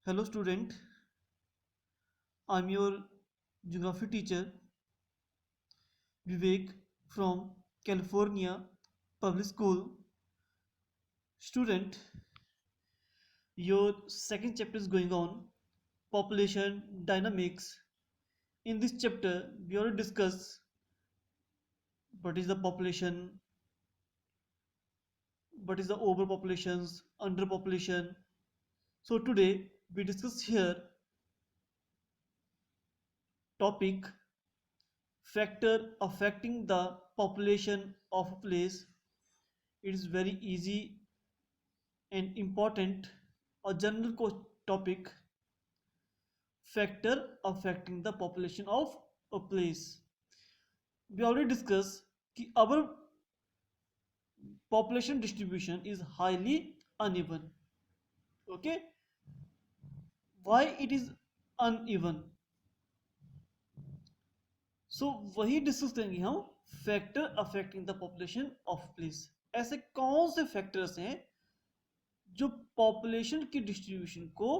Hello student, I'm your geography teacher Vivek from California Public School. Student, your second chapter is going on, population dynamics. In this chapter, we will discuss what is the population, what is the overpopulations, underpopulation. So today we discuss here topic factor affecting the population of a place. It is very easy and important a general topic factor affecting the population of a place. We already discussed that our population distribution is highly uneven. Okay, why it is uneven? So वही discuss करेंगे हम factor affecting the population of place. ऐसे कौन से factors हैं जो population की distribution को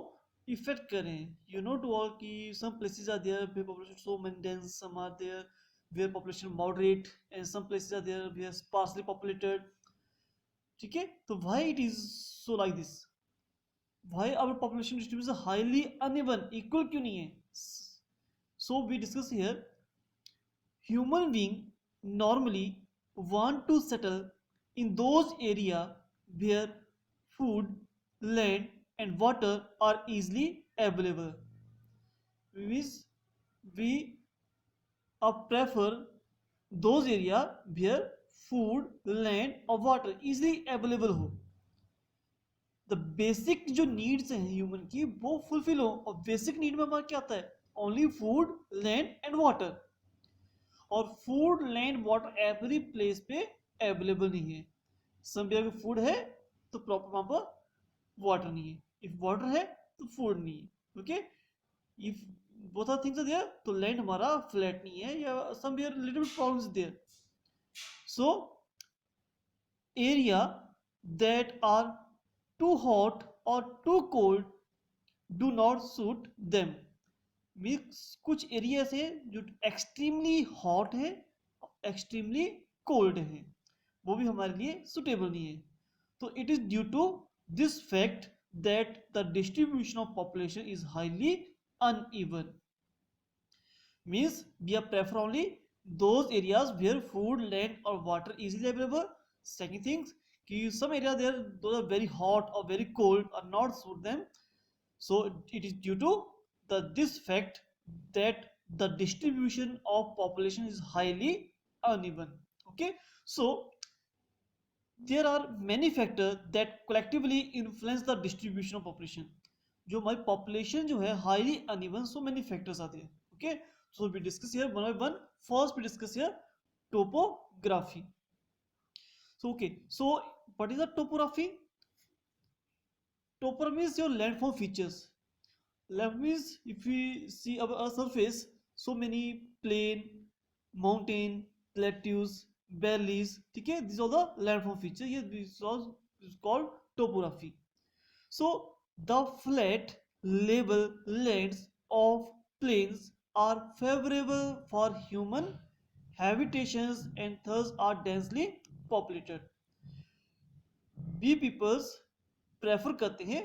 इफेक्ट करें. यू नो टू ऑल कि some places are there where population so many dense, some are there where population moderate and some places are there where sparsely populated. ठीक है, तो why it is so like this, why our population distribution highly uneven, equal क्यों नहीं है. So we discuss here human being normally want to settle in those area where food, land and water are easily available. Means we prefer those area where food, land or water easily available हो. The basic जो needs हैं human की वो fulfill हो. और basic need में हमारा क्या आता है? Only food, land and water. और food, land, water every place पे अवेलेबल नहीं है. सम जगह फूड है तो प्रॉपर वहां पर वाटर नहीं है. इफ वाटर है तो फूड नहीं है. Okay, if both are things are there तो लैंड हमारा फ्लैट नहीं है या somewhere little bit problems there. So area that are too hot और too cold do not suit them. Means कुछ एरियाज है जो एक्सट्रीमली हॉट है, एक्सट्रीमली कोल्ड है, वो भी हमारे लिए सुटेबल नहीं है. तो it is due to this fact that the distribution of population is highly uneven. Means we are prefer only those areas where food, land or water easily available. Second things कि some area there those are very hot or very cold or not suit them. So it is due to this fact that the distribution of population is highly uneven. Okay, so there are many factors that collectively influence the distribution of population. जो हमारी population जो है highly uneven, so many factors आते हैं. Okay, so we discuss here one by one. First we discuss here topography. So okay, so what is the topography? Topography is your landform features. Land means if we see our surface, so many plain, mountain, plateaus, valleys. ठीक है, these are the landform features. Here this is called topography. So the flat, level lands of plains are favorable for human habitations and thus are densely populated. We peoples prefer करते हैं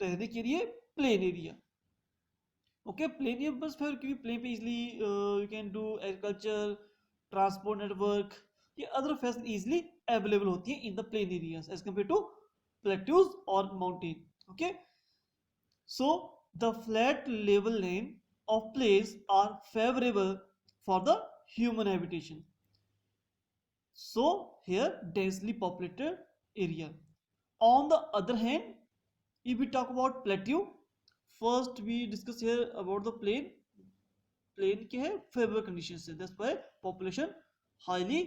रहने के लिए plain area. Okay, plane ये बस फिर क्योंकि plain पे easily you can do agriculture, transport network, ये अदर फैसिलिटी इजीली अवेलेबल होती है in the plain areas as compare to plateaus और mountain. Okay, so the flat level land of place are favourable for the human habitation. So here densely populated area. On the other hand if we talk about plateau, first we discuss here about the plain. Plain क्या है, favorable conditions है, that's why population highly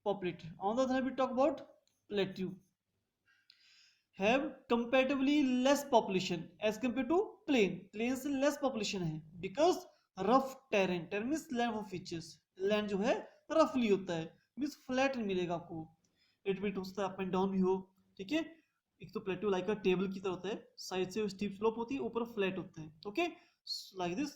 populated. On the other hand we talk about plateau have comparatively less population as compared to plain. Plain से less population है because rough terrain. Terrain means land of features. land जो है roughly होता है, means flat नहीं मिलेगा आपको, little bit हो सकता है up and down भी हो. ठीक है, एक तो प्लेट्यू लाइक अ टेबल की तरह होता है, साइड से स्टीप स्लोप होती है, ऊपर फ्लैट होता है. ओके, लाइक दिस,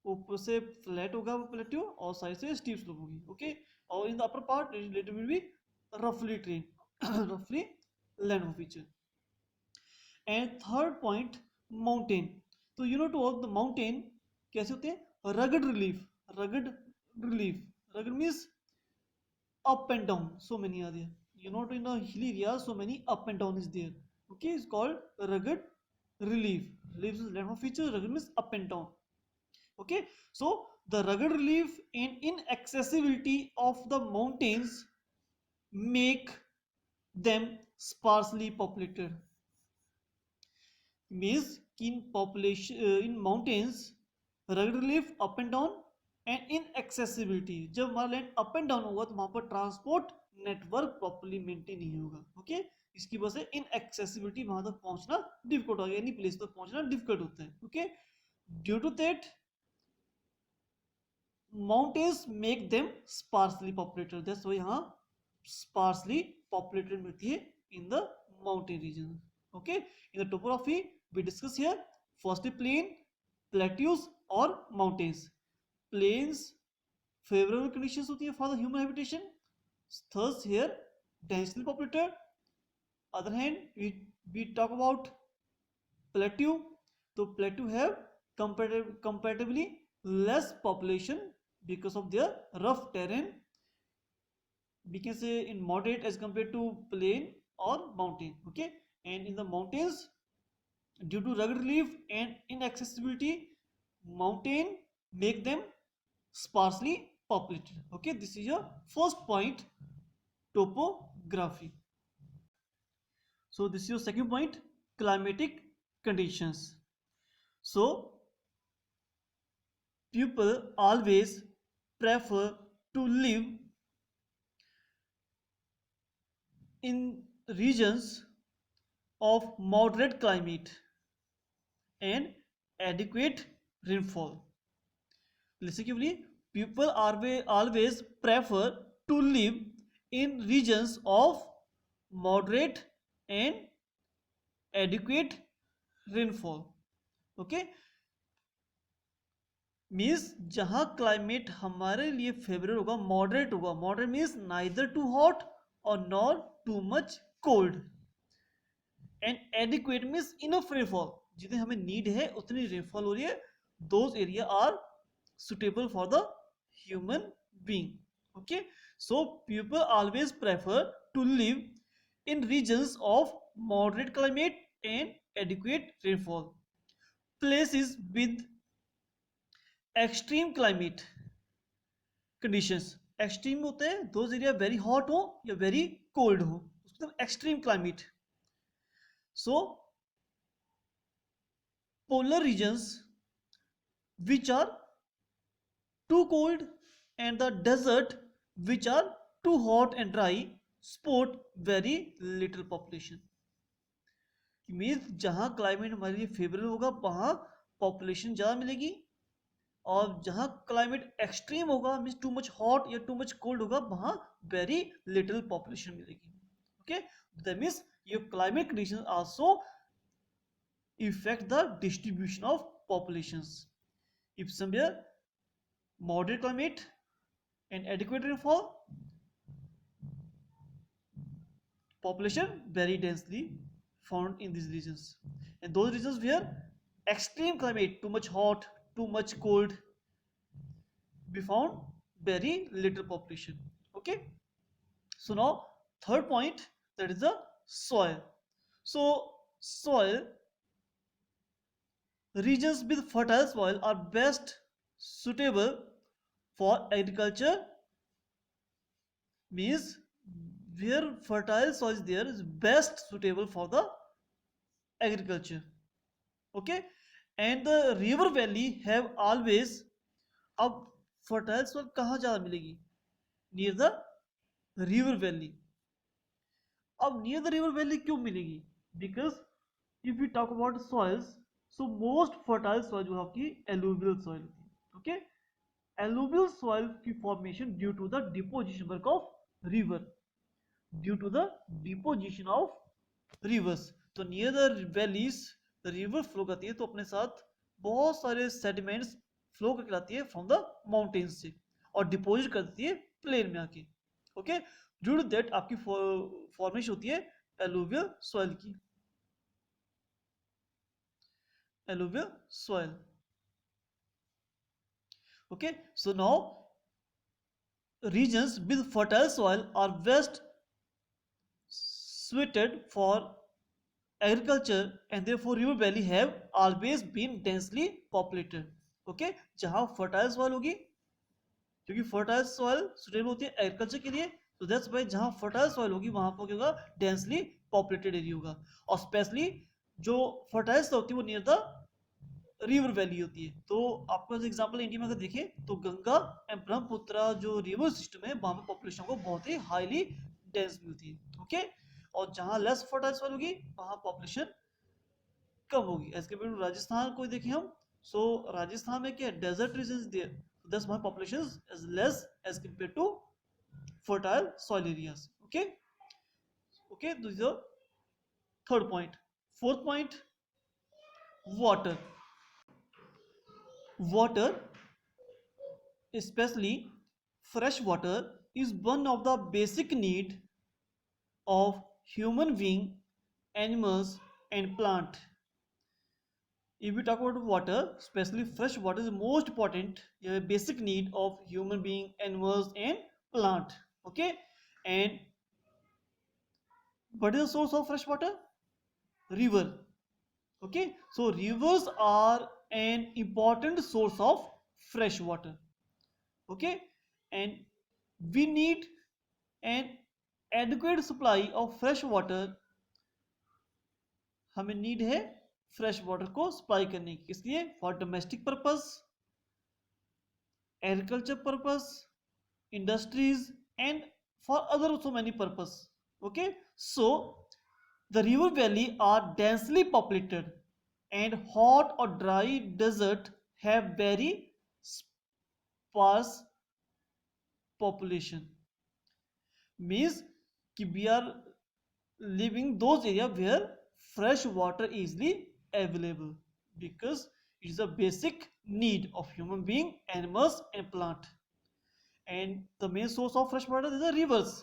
ऊपर से फ्लैट होगा वो प्लेट्यू और साइड से स्टीप स्लोप होगी. ओके, और in the upper part it will be रफली ट्रेन, रफली land of feature. And third point, mountain. तो you know to all the mountain कैसे होते हैं? Rugged relief. Rugged relief, rugged means up and down, so many are there. You know, in a hilly area so many up and down is there. Okay, it's called rugged relief. Relief is land of feature, rugged means up and down. Okay, so the rugged relief and inaccessibility of the mountains make them sparsely populated. Means in population, in mountains, rugged relief, up and down and inaccessibility. जब हमारा land up and down होगा तो वहां पर transport network properly maintain नहीं होगा. Okay, इसकी वजह से इनएक्सेसिबिलिटी, वहां तक पहुंचना डिफिकल्ट हो गया, एनी प्लेस तक पहुंचना डिफिकल्ट होता है. Okay, due to that mountains make them sparsely populated. That's why यहां स्पार्सली पॉपुलेटेड मिलती है in the mountain region. Okay, in the topography we discuss here firstly plain, plateaus और माउंटेन्स. Plains, favorable conditions होती है for the human habitation. Thus here densely populated. Other hand we talk about plateau. So plateau have comparatively less population because of their rough terrain. We can say in moderate as compared to plain or mountain. Okay, and in the mountains, due to rugged relief and inaccessibility, mountain make them sparsely populated. Okay, this is your first point, topography. So this is your second point, climatic conditions. So people always prefer to live in regions of moderate climate and adequate rainfall. Listen carefully. People always prefer to live in regions of moderate and adequate rainfall. Okay, means जहां climate हमारे लिए favourable होगा, moderate होगा. Moderate means neither too hot और nor too much cold. And adequate means enough rainfall, जितनी हमें need है उतनी रेनफॉल हो रही है. Those area are suitable for the human being. Okay, so people always prefer to live in regions of moderate climate and adequate rainfall. Places with extreme climate conditions. extreme होते हैं those area very hot हो या very cold हो, उसको extreme climate. So polar regions which are too cold and the desert which are too hot and dry support very little population. Means जहां climate हमारे लिए favourable होगा वहां population ज्यादा मिलेगी, और जहां क्लाइमेट एक्सट्रीम होगा मीन्स टू मच हॉट या टू मच कोल्ड होगा वहां वेरी लिटिल पॉपुलेशन मिलेगी. Okay, that means your climate condition also effect the distribution of populations. If somewhere moderate climate and adequate rainfall, population very densely found in these regions. And those regions where extreme climate, too much hot, too much cold, we found very little population. Okay, so now third point, that is the soil. So soil, regions with fertile soil are best suitable for agriculture. Means where fertile soil is there is best suitable for the agriculture. Okay, and the river valley have always. अब fertile soil कहाँ ज़्यादा मिलेगी? Near the river valley. अब near the river valley क्यों मिलेगी? Because if we talk about soils, so most fertile soil जो है आपकी alluvial soil होती है. Okay, alluvial soil की formation due to the deposition work of river. Due to the deposition of rivers. तो near the valleys river flow करती है तो अपने साथ बहुत सारे सेडिमेंट्स फ्लो करके लाती है फ्रॉम द माउंटेन्स से और डिपोजिट करती है प्लेन में आके। ओके, ड्यू टू दैट आपकी फॉर्मेशन होती है एलुवियल सॉइल की, alluvial soil. Okay, so now regions with fertile soil are best suited for agriculture and therefore river valley have always been densely populated. Okay, जहाँ fertile soil होगी, क्योंकि fertile soil suitable होती है agriculture के लिए, तो that's why जहाँ fertile soil होगी वहाँ पर क्या होगा, densely populated area होगा। और स्पेशली जो fertile soil होती है वो नियर द रिवर वैली होती है। तो आपको एग्जांपल इंडिया में अगर देखें तो गंगा एंड ब्रह्मपुत्र जो रिवर सिस्टम है वहां पे पॉपुलेशन को बहुत ही हाईली डेंस मिलती है। ओके, और जहां लेस फर्टाइल सॉइल होगी वहां पॉपुलेशन कम होगी। एज कम्पेयर टू राजस्थान को देखें हम, सो राजस्थान में क्या डेजर्ट रीजन देयर, दस वहां population is less as compare to fertile soil areas. Okay okay, this is third point. Fourth point, water. Water, especially fresh water, is one of the basic need of human being, animals and plant. If we talk about water, especially fresh water is the most important basic need of human being, animals and plant. Okay, and what is the source of fresh water? River. Okay, so rivers are an important source of fresh water. Okay, and we need an adequate supply of fresh water. हमें need है fresh water को supply करने की, इसलिए for domestic purpose, agriculture purpose, industries and for other so many purpose. Okay, so the river valley are densely populated and hot or dry desert have very sparse population. Means कि we are living those area where fresh water easily available because it is a basic need of human being, animals and plant. And the main source of fresh water is the rivers.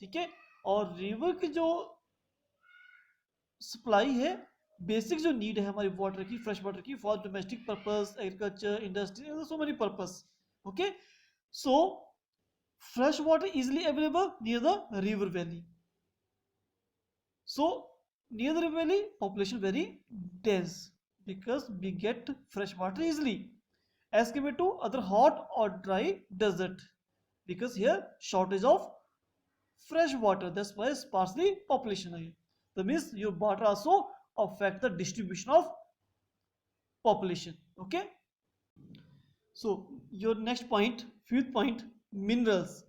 ठीक है, और river की जो supply है, basic जो need है हमारी water की, फ्रेश वाटर की, for domestic purpose, agriculture, industry, so many purpose. Okay, so fresh water easily available near the river valley. So near the river valley population very dense because we get fresh water easily as compared to other hot or dry desert, because here shortage of fresh water, that's why sparsely population है. That means your water also affect the distribution of population. Okay, so your next point, fifth point, minerals.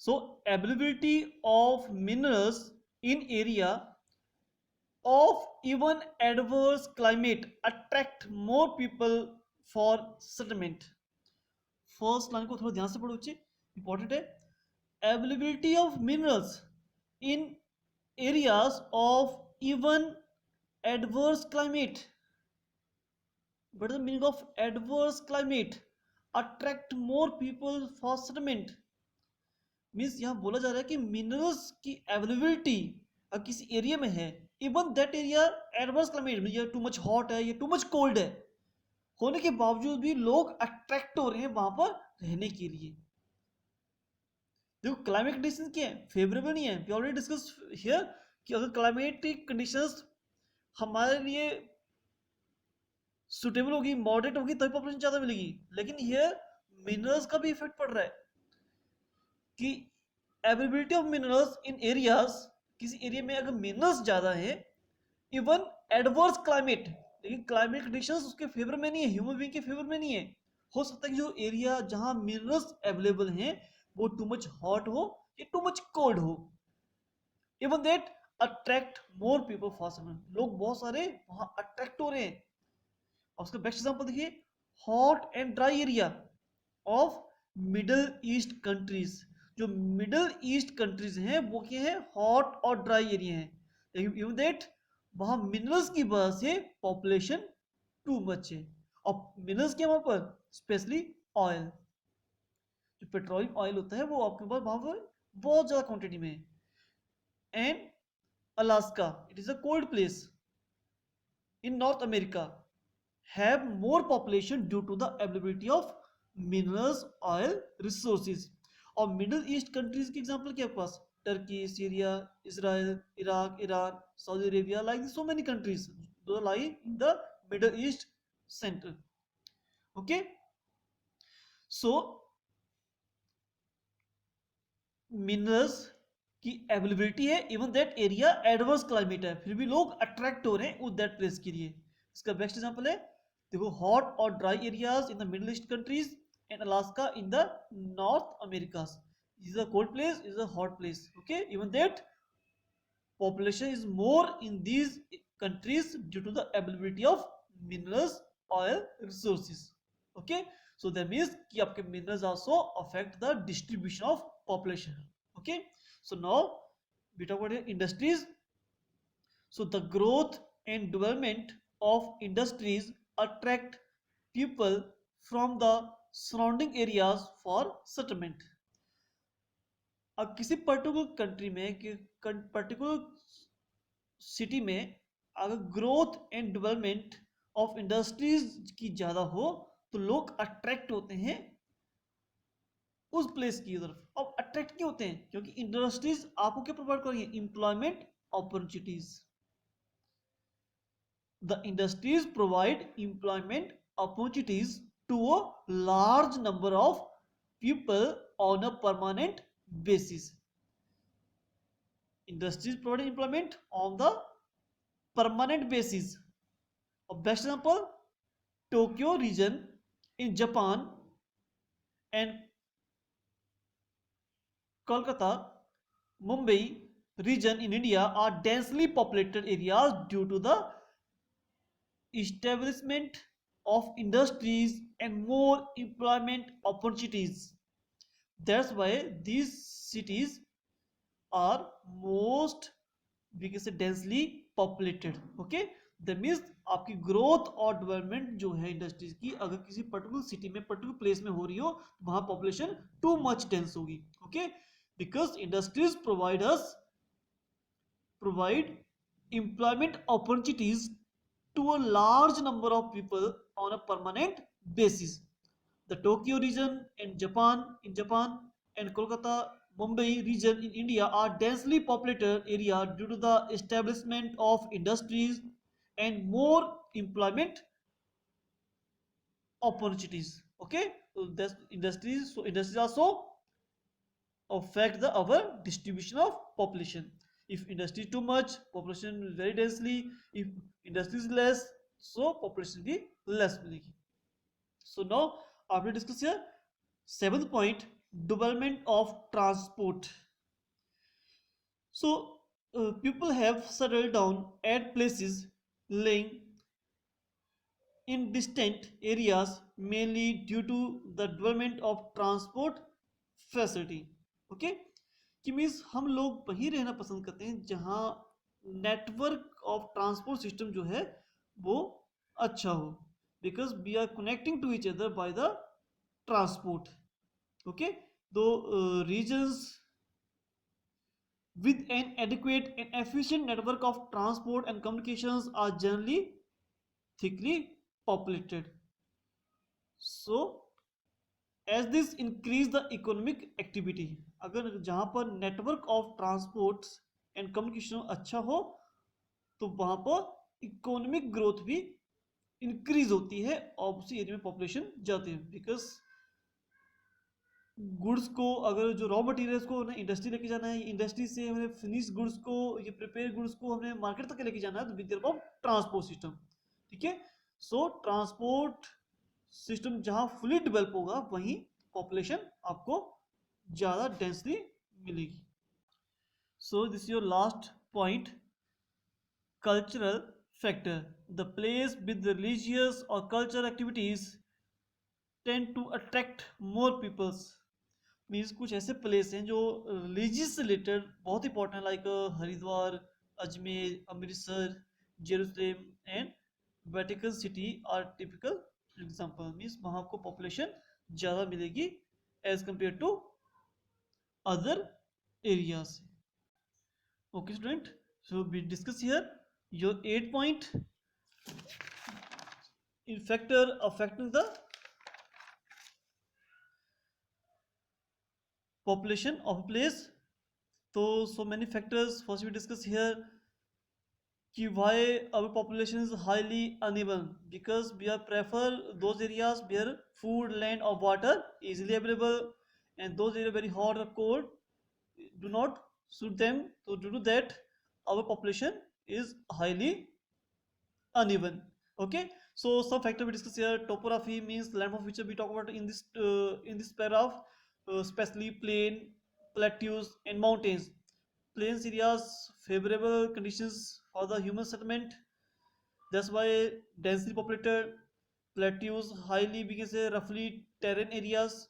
So availability of minerals in area of even adverse climate attract more people for settlement. First line को थोड़ा ध्यान से पढ़ो बच्चे, important है. Availability of minerals in areas of even adverse climate. What is the meaning of adverse climate? Attract more people for settlement. Means यहाँ बोला जा रहा है कि मिनरल्स की अवेलेबिलिटी अगर किसी एरिया में है, even that area adverse climate में, ये टू मच हॉट है, ये टू मच कोल्ड है, होने के बावजूद भी लोग अट्रैक्ट हो रहे हैं वहां पर रहने के लिए. देखो क्लाइमेट कंडीशन क्या है, फेवरेबल नहीं है. वी ऑलरेडी डिस्कस हियर कि अगर क्लाइमेटिक कंडीशंस हमारे लिए सुटेबल होगी, मॉडरेट होगी, तभी पॉपुलेशन ज्यादा मिलेगी. लेकिन हियर मिनरल्स का भी इफेक्ट पड़ रहा है कि availability of minerals in areas, किसी एरिया में अगर मिनरल्स ज्यादा है, इवन एडवर्स क्लाइमेट, लेकिन क्लाइमेट कंडीशंस उसके फेवर में नहीं है, ह्यूमन बीइंग के फेवर में नहीं है. हो सकता है कि जो एरिया जहां मिनरल्स अवेलेबल हैं वो टू मच हॉट हो या टू मच कोल्ड हो, even that attract more people for settlement. लोग बहुत सारे वहां अट्रैक्ट हो रहे हैं. और उसका बेस्ट एग्जांपल देखिए, hot and dry area of middle East countries. जो मिडल ईस्ट कंट्रीज हैं वो क्या है, हॉट और ड्राई एरिया है, इवन दैट वहां मिनरल्स की वजह से पॉपुलेशन टू मच है। और मिनरल्स क्या वहां पर, स्पेशली ऑयल, जो पेट्रोलियम ऑयल होता है वो आपके पास वहां पर बहुत ज्यादा क्वांटिटी में है। And Alaska, it is a cold place in north America, have more population due to the availability of minerals, oil resources। और मिडल ईस्ट कंट्रीज के एग्जांपल क्या है पास, Turkey, Syria, Israel, Iraq, Iran, Saudi Arabia, like so many countries though lie in the Middle East centre. Okay, so minerals की availability है, even that area adverse climate है, फिर भी लोग अट्रैक्ट हो रहे हैं उस दैट प्लेस के लिए। इसका बेस्ट एग्जांपल है, देखो, हॉट और dry areas in the Middle East countries and Alaska in the north America's. Is a cold place, is a hot place. Okay, even that population is more in these countries due to the availability of minerals, oil resources। Okay, so that means कि आपके minerals also affect the distribution of population। Okay, so now we talk about industries। So the growth and development of industries attract people from the surrounding areas for settlement। अब किसी particular country में कि particular city में अगर growth and development of industries की ज़्यादा हो तो लोग अट्रैक्ट होते हैं उस प्लेस की तरफ। अब अट्रैक्ट क्यों होते हैं, क्योंकि इंडस्ट्रीज आपको क्या प्रोवाइड कर रही है, employment opportunities. The industries provide employment opportunities to a large number of people on a permanent basis। Industries provide employment on the permanent basis। A best example, Tokyo region in Japan and Kolkata, Mumbai region in India are densely populated areas due to the establishment of industries and more employment opportunities। That's why these cities are most, we can say, densely populated। okay, that means आपकी growth और development जो है industries की, अगर किसी particular city में particular place में हो रही हो तो वहां पॉपुलेशन टू मच डेंस होगी। Okay, because industries provide employment opportunities to a large number of people on a permanent basis। The Tokyo region in Japan and Kolkata, Mumbai region in India are densely populated area due to the establishment of industries and more employment opportunities। Okay, so that's industries. So industries also affect the our distribution of population। If industry is too much, population is very densely; if industry is less, so population will be less मिलेगी। So now after discuss here, seventh point, development of transport। So people have settled down at places lying in distant areas mainly due to the development of transport facility। okay, कि means हम लोग वहीं रहना पसंद करते हैं जहां network of transport system जो है वो अच्छा हो, because we are connecting to each other by the transport. okay, though regions with an adequate and efficient network of transport and communications are generally thickly populated। so as this increase the economic activity, अगर जहां पर network of transport and communication अच्छा हो तो वहां पर economic growth भी increase होती है और उसी एरिया में पॉपुलेशन जाती है। बिकॉज गुड्स को, अगर जो रॉ मटेरियल्स को उन्हें इंडस्ट्री लेके जाना है, इंडस्ट्री से हमें फिनिश गुड्स को, ये प्रिपेयर गुड्स को हमें मार्केट तक लेके जाना है, तो with the help of transport system. ठीक है, सो ट्रांसपोर्ट सिस्टम जहां फुली डेवलप होगा वहीं पॉपुलेशन आपको ज्यादा डेंसली मिलेगी। So this your last point, cultural factor. The place with religious और cultural activities tend to attract more peoples. Means कुछ ऐसे प्लेस हैं जो रिलीजियस से रिलेटेड बहुत इंपॉर्टेंट है, like Haridwar, Ajmer, Amritsar, Jerusalem and Vatican City are typical example. Means वहाँ आपको पॉपुलेशन ज़्यादा मिलेगी as compare to other areas. Okay student, so we discuss here your 8 point in factor affecting the population of a place. So many factors first we discuss here कि why our population is highly uneven, because we are prefer those areas where food, land or water easily available, and those areas very hot or cold do not suit them. So due to that our population is highly uneven. Okay, so some factor we discuss here. Topography means land of which we talk about in this paragraph, especially plain, plateaus and mountains. Plains areas favorable conditions for the human settlement, that's why densely populated. Plateaus highly, we can say, roughly terrain areas,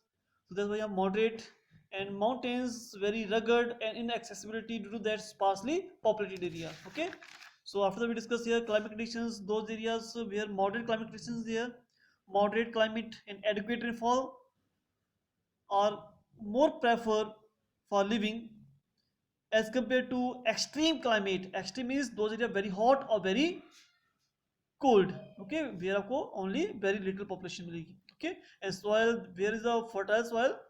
so that's why you have moderate. And mountains very rugged and inaccessibility due to that sparsely populated area. Okay, so after that we discuss here climate conditions, those areas where moderate climate conditions there, moderate climate and adequate rainfall are more preferred for living as compared to extreme climate. Extreme means those areas very hot or very cold. Okay, where आपको only very little population मिलेगी. Okay, and soil, where is the fertile soil,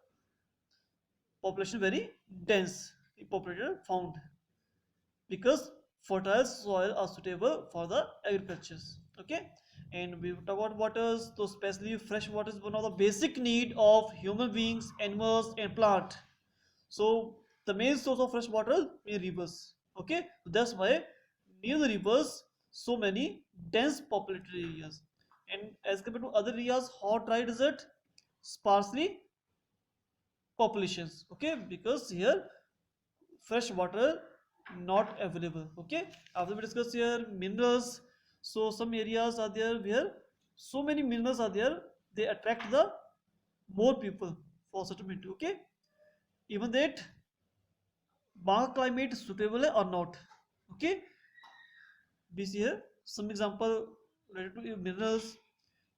population very dense populated found, because fertile soil are suitable for the agriculture. Okay, and we talk about waters, so especially fresh water is one of the basic need of human beings, animals and plant. So the main source of fresh water is rivers. Okay, so that's why near the rivers so many dense populated areas, and as compared to other areas hot, dry, desert, sparsely populations. Okay, because here fresh water not available. Okay, after we discuss here minerals, so some areas are there where so many minerals are there, they attract the more people for settlement. Okay, even that वहाँ climate suitable है or not. Okay, we see here some example related to minerals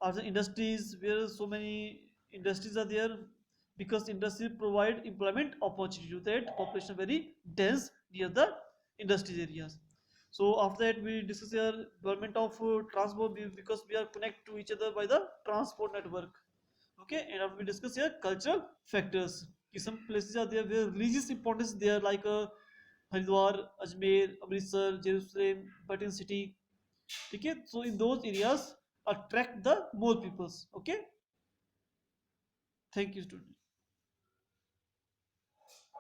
or the industries, where so many industries are there, because industry provide employment opportunity to that population very dense near the industries areas. So after that we discuss here development of transport, because we are connected to each other by the transport network. Okay, and after we discuss here cultural factors, some places are there where religious importance there, like Haridwar, Ajmer, Amritsar, Jerusalem, Vatican city. Okay, so in those areas attract the more peoples. Okay, thank you student.